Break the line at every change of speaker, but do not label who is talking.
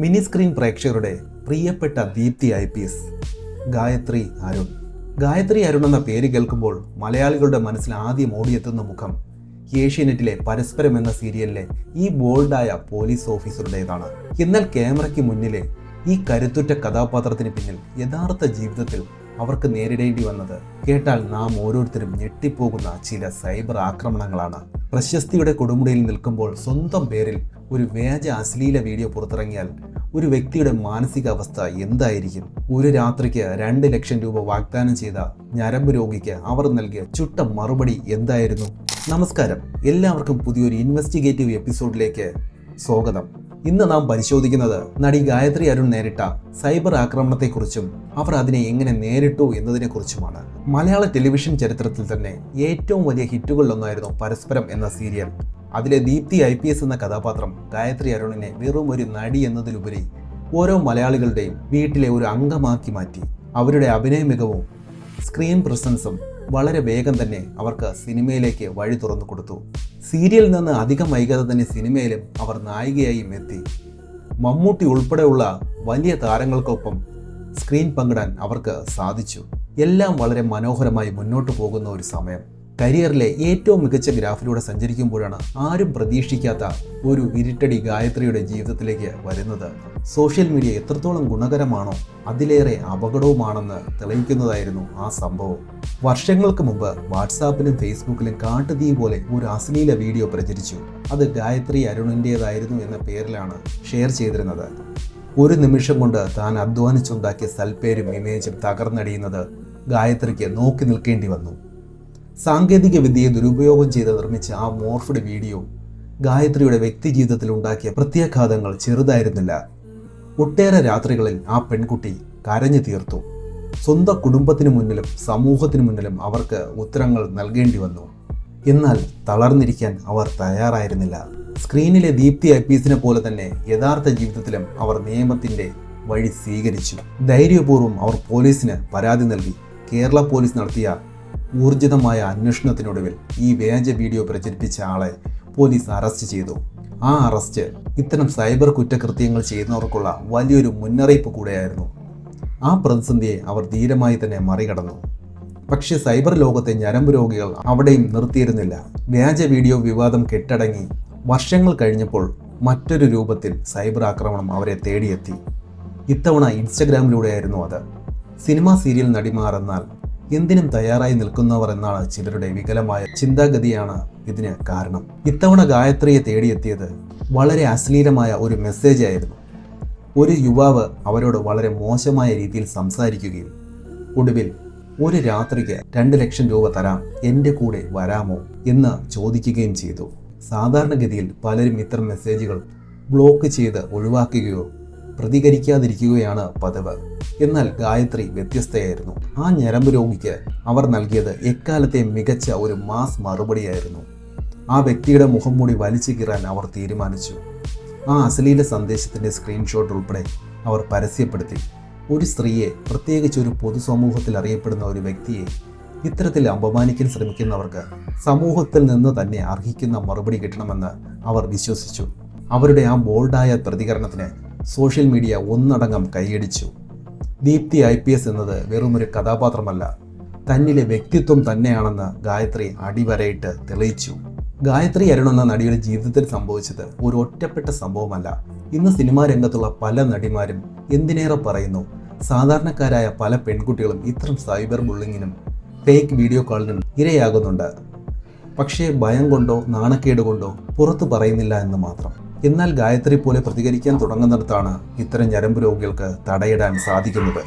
Mini screen പ്രേക്ഷകരുടെ പ്രിയപ്പെട്ട Deepthi IPS Gayathri Arun. Gayathri Arun എന്ന പേര് കേൾക്കുമ്പോൾ മലയാളികളുടെ മനസ്സിൽ ആദ്യം ഓടിയെത്തുന്ന മുഖം ഏഷ്യാനെറ്റിലെ പരസ്പരം എന്ന സീരിയലിലെ ഈ ബോൾഡായ പോലീസ് ഓഫീസറുടേതാണ്. എന്നാൽ ക്യാമറയ്ക്ക് മുന്നിലെ ഈ കരുത്തുറ്റ കഥാപാത്രത്തിന് പിന്നിൽ യഥാർത്ഥ ജീവിതത്തിൽ അവർക്ക് നേരിടേണ്ടി വന്നത് കേട്ടാൽ നാം ഓരോരുത്തരും ഞെട്ടിപ്പോകുന്ന ചില സൈബർ ആക്രമണങ്ങളാണ്. പ്രശസ്തിയുടെ കൊടുമുടിയിൽ നിൽക്കുമ്പോൾ സ്വന്തം പേരിൽ ഒരു വ്യാജ അശ്ലീല വീഡിയോ പുറത്തിറങ്ങിയാൽ ഒരു വ്യക്തിയുടെ മാനസികാവസ്ഥ എന്തായിരിക്കും? ഒരു രാത്രിക്ക് 2 ലക്ഷം രൂപ വാഗ്ദാനം ചെയ്ത ഞരമ്പ് രോഗിക്ക് അവർ നൽകിയ ചുട്ട മറുപടി എന്തായിരുന്നു? നമസ്കാരം, എല്ലാവർക്കും പുതിയൊരു ഇൻവെസ്റ്റിഗേറ്റീവ് എപ്പിസോഡിലേക്ക് സ്വാഗതം. ഇന്ന് നാം പരിശോധിക്കുന്നത് നടി ഗായത്രി അരുൺ നേരിട്ട സൈബർ ആക്രമണത്തെക്കുറിച്ചും അവർ അതിനെ എങ്ങനെ നേരിട്ടു എന്നതിനെക്കുറിച്ചുമാണ്. മലയാള ടെലിവിഷൻ ചരിത്രത്തിൽ തന്നെ ഏറ്റവും വലിയ ഹിറ്റുകളിലൊന്നായിരുന്നു പരസ്പരം എന്ന സീരിയൽ. അതിലെ ദീപ്തി IPS എന്ന കഥാപാത്രം ഗായത്രി അരുണിനെ വെറും ഒരു നടി എന്നതിലുപരി ഓരോ മലയാളികളുടെയും വീട്ടിലെ ഒരു അംഗമാക്കി മാറ്റി. അവരുടെ അഭിനയ മികവും സ്ക്രീൻ പ്രസൻസും വളരെ വേഗം തന്നെ അവർക്ക് സിനിമയിലേക്ക് വഴി തുറന്നു കൊടുത്തു. സീരിയലിൽ നിന്ന് അധികം വൈകാതെ തന്നെ സിനിമയിലും അവർ നായികയായും എത്തി. മമ്മൂട്ടി ഉൾപ്പെടെയുള്ള വലിയ താരങ്ങൾക്കൊപ്പം സ്ക്രീൻ പങ്കിടാൻ അവർക്ക് സാധിച്ചു. എല്ലാം വളരെ മനോഹരമായി മുന്നോട്ട് പോകുന്ന ഒരു സമയം. കരിയറിലെ ഏറ്റവും മികച്ച ഗ്രാഫിലൂടെ സഞ്ചരിക്കുമ്പോഴാണ് ആരും പ്രതീക്ഷിക്കാത്ത ഒരു വിരിട്ടടി ഗായത്രിയുടെ ജീവിതത്തിലേക്ക് വരുന്നത്. സോഷ്യൽ മീഡിയ എത്രത്തോളം ഗുണകരമാണോ അതിലേറെ അപകടവുമാണെന്ന് തെളിയിക്കുന്നതായിരുന്നു ആ സംഭവം. വർഷങ്ങൾക്ക് മുമ്പ് വാട്സാപ്പിലും ഫേസ്ബുക്കിലും കാട്ടുതീ പോലെ ഒരു അശ്ലീല വീഡിയോ പ്രചരിച്ചു. അത് ഗായത്രി അരുണിൻ്റേതായിരുന്നു എന്ന പേരിലാണ് ഷെയർ ചെയ്തിരുന്നത്. ഒരു നിമിഷം കൊണ്ട് താൻ അധ്വാനിച്ചുണ്ടാക്കിയ സൽപ്പേരും ഇമേജും തകർന്നടിയുന്നത് ഗായത്രിക്ക് നോക്കി നിൽക്കേണ്ടി വന്നു. സാങ്കേതിക വിദ്യയെ ദുരുപയോഗം ചെയ്ത് നിർമ്മിച്ച ആ മോർഫ്ഡ് വീഡിയോ ഗായത്രിയുടെ വ്യക്തി ജീവിതത്തിൽ ഉണ്ടാക്കിയ പ്രത്യാഘാതങ്ങൾ ചെറുതായിരുന്നില്ല. ഒട്ടേറെ രാത്രികളിൽ ആ പെൺകുട്ടി കരഞ്ഞു തീർത്തു. സ്വന്തം കുടുംബത്തിനു മുന്നിലും സമൂഹത്തിനു മുന്നിലും അവർക്ക് ഉത്തരങ്ങൾ നൽകേണ്ടി വന്നു. എന്നാൽ തളർന്നിരിക്കാൻ അവർ തയ്യാറായിരുന്നില്ല. സ്ക്രീനിലെ ദീപ്തി IPSനെ പോലെ തന്നെ യഥാർത്ഥ ജീവിതത്തിലും അവർ നിയമത്തിൻ്റെ വഴി സ്വീകരിച്ചു. ധൈര്യപൂർവ്വം അവർ പോലീസിന് പരാതി നൽകി. കേരള പോലീസ് നടത്തിയ ഊർജിതമായ അന്വേഷണത്തിനൊടുവിൽ ഈ വ്യാജ വീഡിയോ പ്രചരിപ്പിച്ച ആളെ പോലീസ് അറസ്റ്റ് ചെയ്തു. ആ അറസ്റ്റ് ഇത്തരം സൈബർ കുറ്റകൃത്യങ്ങൾ ചെയ്യുന്നവർക്കുള്ള വലിയൊരു മുന്നറിയിപ്പ് കൂടെയായിരുന്നു. ആ പ്രതിസന്ധിയെ അവർ ധീരമായി തന്നെ മറികടന്നു. പക്ഷേ സൈബർ ലോകത്തെ ഞരമ്പ് രോഗികൾ അവിടെയും നിർത്തിയിരുന്നില്ല. വ്യാജ വീഡിയോ വിവാദം കെട്ടടങ്ങി വർഷങ്ങൾ കഴിഞ്ഞപ്പോൾ മറ്റൊരു രൂപത്തിൽ സൈബർ ആക്രമണം അവരെ തേടിയെത്തി. ഇത്തവണ ഇൻസ്റ്റഗ്രാമിലൂടെയായിരുന്നു അത്. സിനിമാ സീരിയൽ നടിമാർ എന്നാൽ എന്തിനും തയ്യാറായി നിൽക്കുന്നവർ എന്നാണ് ചിലരുടെ വികലമായ ചിന്താഗതിയാണ് ഇതിന് കാരണം. ഇത്തവണ ഗായത്രിയെ തേടിയെത്തിയത് വളരെ അശ്ലീലമായ ഒരു മെസ്സേജ് ആയിരുന്നു. ഒരു യുവാവ് അവരോട് വളരെ മോശമായ രീതിയിൽ സംസാരിക്കുകയും ഒടുവിൽ ഒരു രാത്രിക്ക് 2 ലക്ഷം രൂപ തരാം, എൻ്റെ കൂടെ വരാമോ എന്ന് ചോദിക്കുകയും ചെയ്തു. സാധാരണഗതിയിൽ പലരും ഇത്തരം മെസ്സേജുകൾ ബ്ലോക്ക് ചെയ്ത് ഒഴിവാക്കുകയോ പ്രതികരിക്കാതിരിക്കുകയാണ് പതിവ്. എന്നാൽ ഗായത്രി വ്യത്യസ്തയായിരുന്നു. ആ ഞരമ്പ് രോഗിക്ക് അവർ നൽകിയത് എക്കാലത്തെ മികച്ച ഒരു മാസ് മറുപടിയായിരുന്നു. ആ വ്യക്തിയുടെ മുഖം മൂടി വലിച്ചു കീറാൻ അവർ തീരുമാനിച്ചു. ആ അശ്ലീല സന്ദേശത്തിൻ്റെ സ്ക്രീൻഷോട്ട് ഉൾപ്പെടെ അവർ പരസ്യപ്പെടുത്തി. ഒരു സ്ത്രീയെ, പ്രത്യേകിച്ച് ഒരു പൊതുസമൂഹത്തിൽ അറിയപ്പെടുന്ന ഒരു വ്യക്തിയെ ഇത്തരത്തിൽ അപമാനിക്കാൻ ശ്രമിക്കുന്നവർക്ക് സമൂഹത്തിൽ നിന്ന് തന്നെ അർഹിക്കുന്ന മറുപടി കിട്ടണമെന്ന് അവർ വിശ്വസിച്ചു. അവരുടെ ആ ബോൾഡായ പ്രതികരണത്തിന് സോഷ്യൽ മീഡിയ ഒന്നടങ്കം കൈയടിച്ചു. ദീപ്തി IPS എന്നത് വെറുമൊരു കഥാപാത്രമല്ല, തന്നിലെ വ്യക്തിത്വം തന്നെയാണെന്ന് ഗായത്രി അടിവരയിട്ട് തെളിയിച്ചു. ഗായത്രി അരുൺ എന്ന നടിയുടെ ജീവിതത്തിൽ സംഭവിച്ചത് ഒരു ഒറ്റപ്പെട്ട സംഭവമല്ല. ഇന്ന് സിനിമാ രംഗത്തുള്ള പല നടിമാരും, എന്തിനേറെ പറയുന്നു സാധാരണക്കാരായ പല പെൺകുട്ടികളും ഇത്തരം സൈബർ ബുള്ളിങ്ങിനും ഫേക്ക് വീഡിയോ കോളിനും ഇരയാകുന്നുണ്ട്. പക്ഷേ ഭയം കൊണ്ടോ നാണക്കേട് കൊണ്ടോ പുറത്തു പറയുന്നില്ല എന്ന് മാത്രം. എന്നാൽ ഗായത്രി പോലെ പ്രതികരിക്കാൻ തുടങ്ങുന്നിടത്താണ് ഇത്തരം ഞരമ്പ് രോഗികൾക്ക് തടയിടാൻ സാധിക്കുന്നത്.